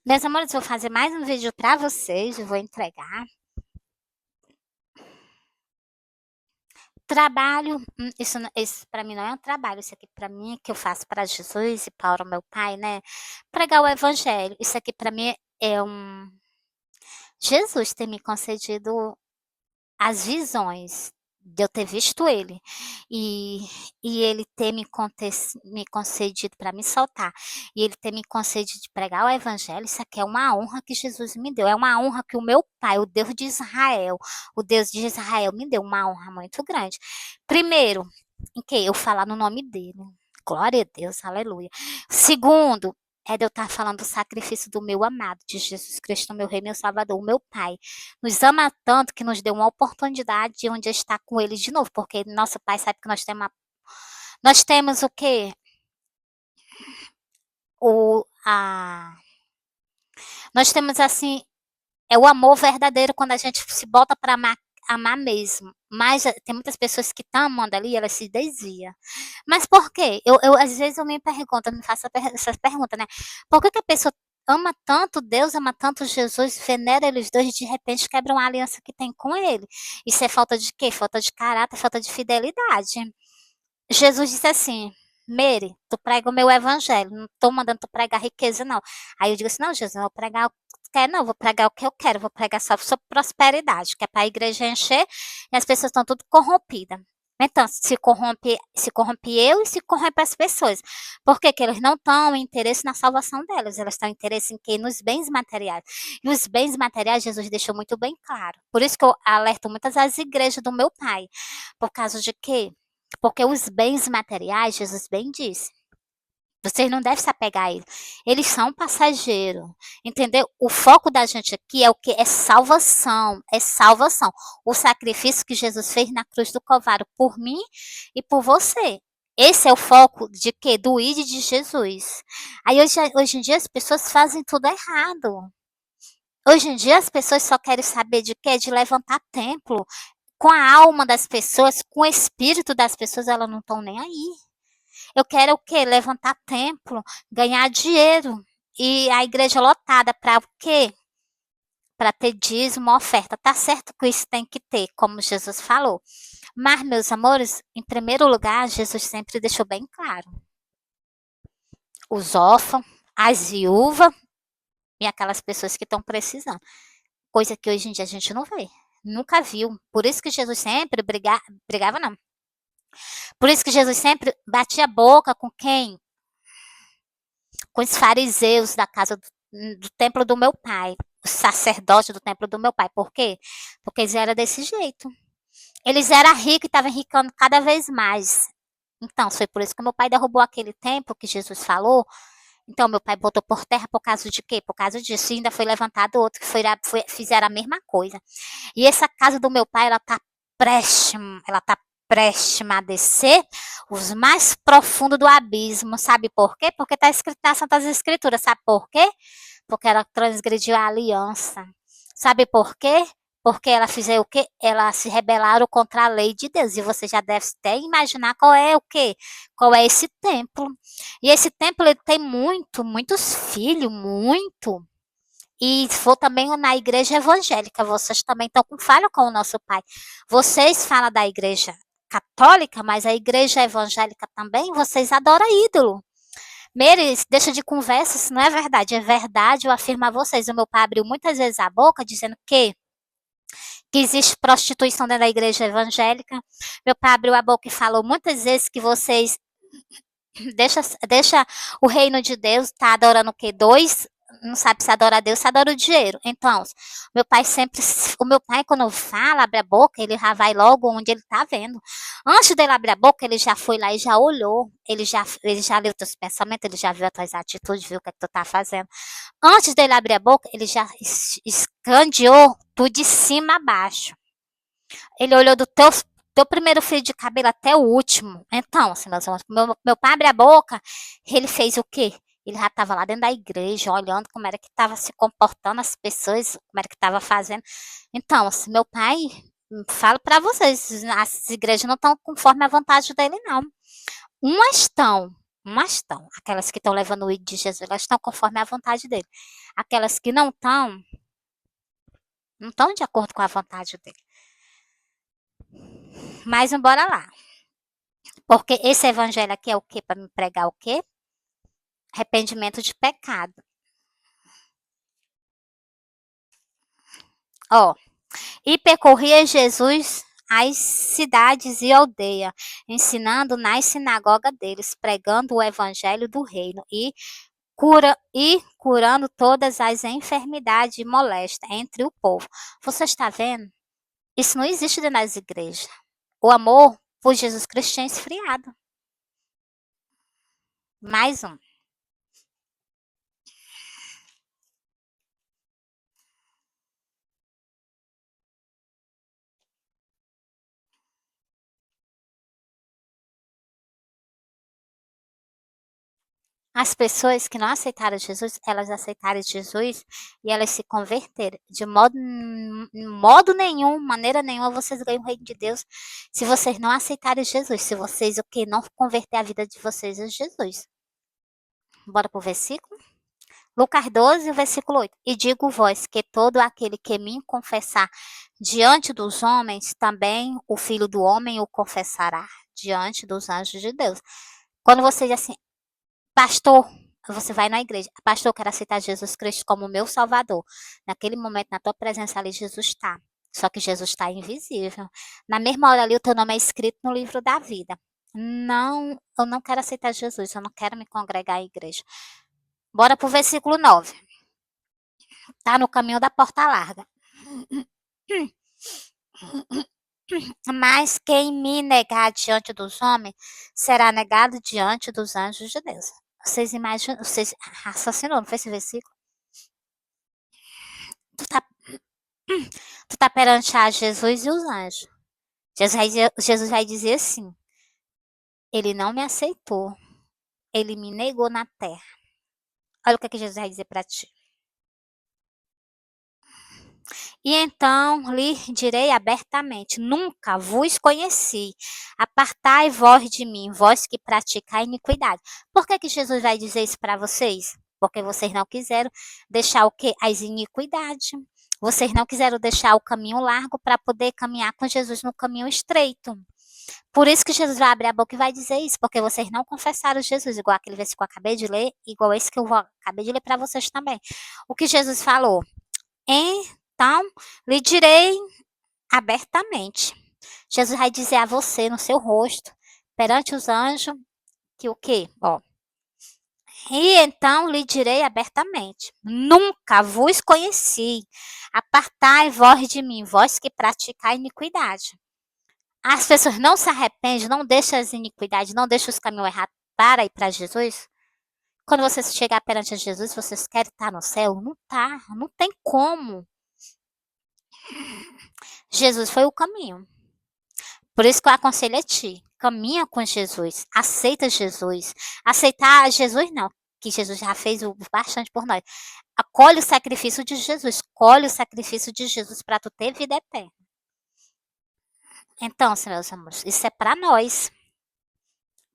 Meus amores, vou fazer mais um vídeo pra vocês, eu vou entregar. Trabalho, isso para mim não é um trabalho, isso aqui para mim é que eu faço para Jesus e para o meu pai, né? Pregar o evangelho. Isso aqui para mim é um Jesus ter me concedido as visões de eu ter visto ele e, e ele ter me concedido para me soltar e ele ter me concedido de pregar o evangelho, isso aqui é uma honra que Jesus me deu, é uma honra que o meu pai, o Deus de Israel me deu, uma honra muito grande. Primeiro, em que eu falar no nome dele. Glória a Deus, aleluia. Segundo, é de eu estar falando do sacrifício do meu amado, de Jesus Cristo, meu Rei, meu Salvador, o meu Pai. Nos ama tanto que nos deu uma oportunidade de um dia estar com Ele de novo, porque nosso Pai sabe que nós temos o quê? O, a, nós temos assim, é o amor verdadeiro quando a gente se bota para amar mesmo. Mas tem muitas pessoas que estão amando ali, elas se desviam. Mas por quê? Às vezes eu me pergunto, eu me faço essa pergunta, né? Por que a pessoa ama tanto Deus, ama tanto Jesus, venera eles dois e de repente quebram a aliança que tem com ele? Isso é falta de quê? Falta de caráter, falta de fidelidade. Jesus disse assim: Mary, tu prega o meu evangelho, não estou mandando tu pregar riqueza, não. Aí eu digo assim: não, Jesus, não vou pregar o que tu quer, não, vou pregar o que eu quero, vou pregar só sobre prosperidade, que é para a igreja encher e as pessoas estão tudo corrompidas. Então, se corrompe eu e se corrompe as pessoas. Por quê? Que eles não estão em interesse na salvação delas, elas estão em interesse em quê? Nos bens materiais. E os bens materiais, Jesus deixou muito bem claro. Por isso que eu alerto muitas as igrejas do meu pai. Por causa de quê? Porque os bens materiais, Jesus bem disse, vocês não devem se apegar a eles. Eles são passageiros, entendeu? O foco da gente aqui é o que? É salvação, é salvação. O sacrifício que Jesus fez na cruz do Calvário por mim e por você. Esse é o foco de quê? Do ID de Jesus. Aí hoje em dia as pessoas fazem tudo errado. Hoje em dia as pessoas só querem saber de quê? De levantar templo. Com a alma das pessoas, com o espírito das pessoas, elas não estão nem aí. Eu quero o quê? Levantar templo, ganhar dinheiro. E a igreja lotada para o quê? Para ter dízimo, oferta. Tá certo que isso tem que ter, como Jesus falou. Mas, meus amores, em primeiro lugar, Jesus sempre deixou bem claro. Os órfãos, as viúvas e aquelas pessoas que estão precisando. Coisa que hoje em dia a gente não vê. Nunca viu. Por isso que Jesus sempre brigava, não. Por isso que Jesus sempre batia a boca com quem? Com os fariseus da casa do templo do meu pai, os sacerdotes do templo do meu pai. Por quê? Porque eles eram desse jeito. Eles eram ricos e estavam enricando cada vez mais. Então, foi por isso que meu pai derrubou aquele templo que Jesus falou. Então, meu pai botou por terra por causa de quê? Por causa disso. E ainda foi levantado outro que fizeram a mesma coisa. E essa casa do meu pai, ela tá prestes a descer os mais profundos do abismo. Sabe por quê? Porque está escrito nas Santas Escrituras. Sabe por quê? Porque ela transgrediu a aliança. Sabe por quê? Porque ela fizer o quê? Ela se rebelaram contra a lei de Deus. E você já deve até imaginar qual é o quê? Qual é esse templo. E esse templo ele tem muitos filhos, muito. E se for também na igreja evangélica, vocês também estão com falha com o nosso pai. Vocês falam da igreja católica, mas a igreja evangélica também, vocês adoram ídolo. Mary, deixa de conversa, isso não é verdade. É verdade, eu afirmo a vocês. O meu pai abriu muitas vezes a boca dizendo que existe prostituição dentro da igreja evangélica. Meu pai abriu a boca e falou muitas vezes que vocês deixa o reino de Deus, tá adorando o quê? Dois, não sabe se adora a Deus, se adora o dinheiro. Então, o meu pai quando fala, abre a boca, ele já vai logo onde ele tá vendo. Antes dele abrir a boca, ele já foi lá e já olhou, ele já leu teus pensamentos, ele já viu as tuas atitudes, viu o que, é que tu tá fazendo. Antes dele abrir a boca, ele já escandeou tudo de cima a baixo. Ele olhou do teu primeiro fio de cabelo até o último. Então, assim, meu pai abre a boca, ele fez o quê? Ele já estava lá dentro da igreja, olhando como era que estava se comportando as pessoas, como era que estava fazendo. Então, assim, meu pai, falo para vocês, as igrejas não estão conforme a vontade dele, não. Umas estão, Umas estão. Aquelas que estão levando o ID de Jesus, elas estão conforme a vontade dele. Aquelas que não estão de acordo com a vontade dele. Mas bora lá. Porque esse evangelho aqui é o quê? Para me pregar o quê? Arrependimento de pecado. Ó, e percorria Jesus as cidades e aldeias, ensinando nas sinagogas deles, pregando o evangelho do reino e curando todas as enfermidades e moléstas entre o povo. Você está vendo? Isso não existe dentro das igrejas. O amor por Jesus Cristo tinha esfriado. Mais um. As pessoas que não aceitaram Jesus, elas aceitaram Jesus e elas se converteram. De modo nenhum, maneira nenhuma, vocês ganham o reino de Deus se vocês não aceitarem Jesus. Se vocês o que não converter a vida de vocês a Jesus. Bora pro versículo? Lucas 12, versículo 8. E digo vós que todo aquele que me confessar diante dos homens, também o Filho do Homem o confessará diante dos anjos de Deus. Quando você diz assim, pastor, você vai na igreja, pastor, eu quero aceitar Jesus Cristo como meu Salvador. Naquele momento, na tua presença ali, Jesus está. Só que Jesus está invisível. Na mesma hora ali, o teu nome é escrito no livro da vida. Não, eu não quero aceitar Jesus, eu não quero me congregar à igreja. Bora pro versículo 9. Tá no caminho da porta larga. Mas quem me negar diante dos homens, será negado diante dos anjos de Deus. Vocês imaginam, vocês raciocinam, não foi esse versículo? Tu tá perante a Jesus e os anjos. Jesus vai dizer assim, ele não me aceitou, ele me negou na terra. Olha o que Jesus vai dizer para ti. E então lhe direi abertamente, nunca vos conheci. Apartai vós de mim, vós que praticai iniquidade. Por que Jesus vai dizer isso para vocês? Porque vocês não quiseram deixar o quê? As iniquidades. Vocês não quiseram deixar o caminho largo para poder caminhar com Jesus no caminho estreito. Por isso que Jesus vai abrir a boca e vai dizer isso, porque vocês não confessaram Jesus, igual aquele versículo que eu acabei de ler, igual esse que eu acabei de ler para vocês também. O que Jesus falou? Então, lhe direi abertamente. Jesus vai dizer a você no seu rosto, perante os anjos, que o quê? Ó. E então lhe direi abertamente: nunca vos conheci. Apartai vós de mim, vós que praticai iniquidade. As pessoas não se arrependem, não deixam as iniquidades, não deixam os caminhos errados para ir para Jesus. Quando vocês chegar perante Jesus, vocês querem estar no céu? Não tá, não tem como. Jesus foi o caminho. Por isso que eu aconselho a ti, caminha com Jesus, aceita Jesus. Aceitar Jesus não, que Jesus já fez bastante por nós. Acolhe o sacrifício de Jesus, colhe o sacrifício de Jesus para tu ter vida eterna. Então, meus amores, isso é para nós.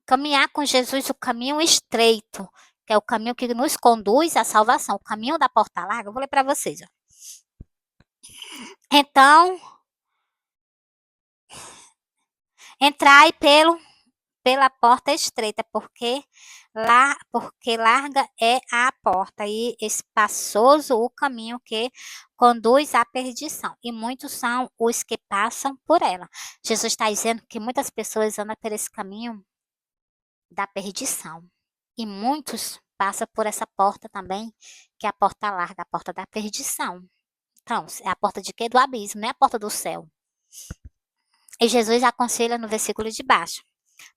Caminhar com Jesus o caminho estreito, que é o caminho que nos conduz à salvação, o caminho da porta larga. Eu vou ler para vocês. Ó. Então, entrai pela porta estreita, porque larga é a porta e espaçoso o caminho que conduz à perdição, e muitos são os que passam por ela. Jesus está dizendo que muitas pessoas andam por esse caminho da perdição, e muitos passam por essa porta também, que é a porta larga, a porta da perdição. Então, é a porta de quê? Do abismo, não é a porta do céu. E Jesus aconselha no versículo de baixo: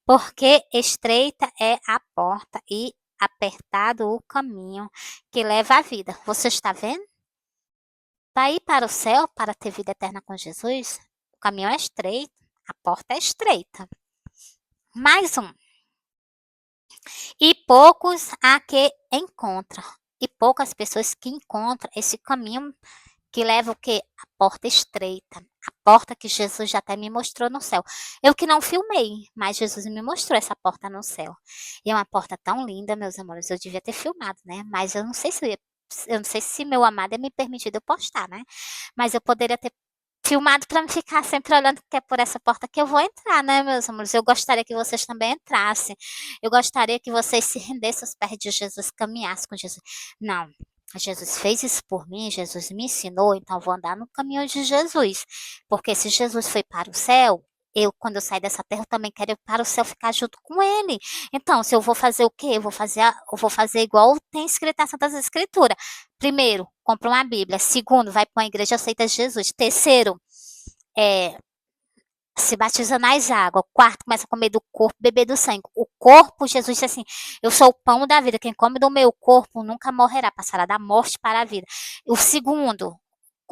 porque estreita é a porta e apertado o caminho que leva à vida. Você está vendo? Para ir para o céu, para ter vida eterna com Jesus, o caminho é estreito, a porta é estreita. Mais um. E poucos há que encontram. E poucas pessoas que encontram esse caminho que leva o quê? A porta estreita, A porta que Jesus já até me mostrou no céu. Eu que não filmei, mas Jesus me mostrou essa porta no céu. E é uma porta tão linda, meus amores. Eu devia ter filmado, né? Mas eu não sei se meu amado ia me permitir eu postar, né? Mas eu poderia ter filmado para não ficar sempre olhando que é por essa porta que eu vou entrar, né, meus amores? Eu gostaria que vocês também entrassem. Eu gostaria que vocês se rendessem aos pés de Jesus, caminhassem com Jesus. Não. Jesus fez isso por mim, Jesus me ensinou, então eu vou andar no caminho de Jesus. Porque se Jesus foi para o céu, quando eu sair dessa terra, eu também quero ir para o céu ficar junto com ele. Então, se eu vou fazer o quê? Eu vou fazer igual tem escrito nas Santas Escrituras. Primeiro, compra uma Bíblia. Segundo, vai para uma igreja aceita Jesus. Terceiro, é, se batiza nas águas. Quarto, começa a comer do corpo, beber do sangue. O corpo, Jesus disse assim: eu sou o pão da vida. Quem come do meu corpo nunca morrerá, passará da morte para a vida. O segundo,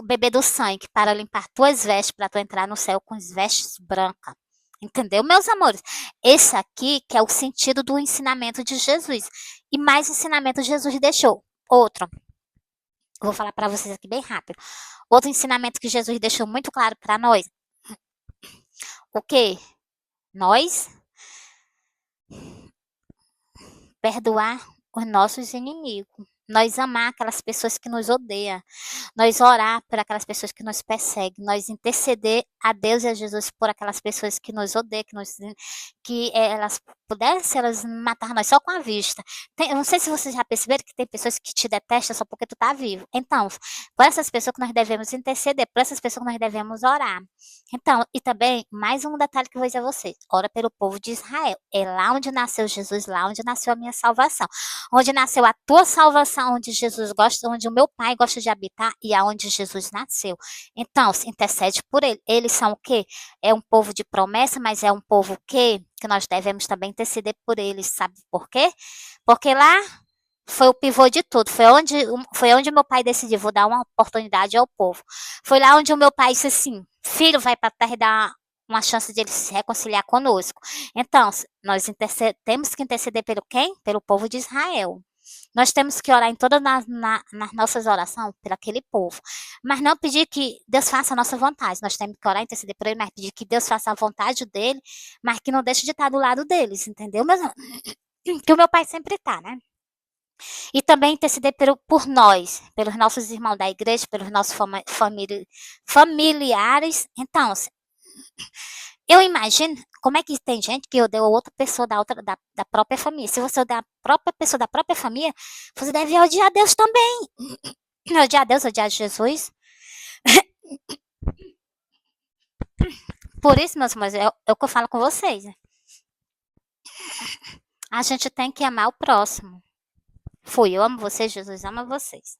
beber do sangue para limpar tuas vestes, para tu entrar no céu com as vestes brancas. Entendeu, meus amores? Esse aqui que é o sentido do ensinamento de Jesus. E mais ensinamento Jesus deixou. Outro, vou falar para vocês aqui bem rápido. Outro ensinamento que Jesus deixou muito claro para nós. O quê? Nós perdoar os nossos inimigos. Nós amar aquelas pessoas que nos odeiam. Nós orar por aquelas pessoas que nos perseguem. Nós interceder a Deus e a Jesus por aquelas pessoas que nos odeiam, que elas pudessem elas matar nós só com a vista. Eu não sei se vocês já perceberam que tem pessoas que te detestam só porque tu tá vivo. Então, por essas pessoas que nós devemos interceder, por essas pessoas que nós devemos orar. Então, e também, mais um detalhe que eu vou dizer a vocês. Ora pelo povo de Israel. É lá onde nasceu Jesus, lá onde nasceu a minha salvação. Onde nasceu a tua salvação, onde Jesus gosta, onde o meu Pai gosta de habitar e aonde Jesus nasceu. Então, se intercede por ele. Eles são o quê? É um povo de promessa, mas é um povo o quê? Que nós devemos também interceder por eles. Sabe por quê? Porque lá foi o pivô de tudo. Foi onde meu pai decidiu, vou dar uma oportunidade ao povo. Foi lá onde o meu pai disse assim, filho, vai para a terra e dá uma chance de ele se reconciliar conosco. Então, nós temos que interceder pelo quem? Pelo povo de Israel. Nós temos que orar em todas nas nossas orações por aquele povo. Mas não pedir que Deus faça a nossa vontade. Nós temos que orar e interceder por ele, mas pedir que Deus faça a vontade dele, mas que não deixe de estar do lado deles, entendeu? Mas, que o meu pai sempre está, né? E também interceder por nós, pelos nossos irmãos da igreja, pelos nossos familiares. Então, eu imagino como é que tem gente que odeia outra pessoa da própria família. Se você odeia a própria pessoa da própria família, você deve odiar Deus também. Odiar Deus, odiar Jesus. Por isso, meus irmãos, é o que eu falo com vocês. A gente tem que amar o próximo. Eu amo vocês, Jesus ama vocês.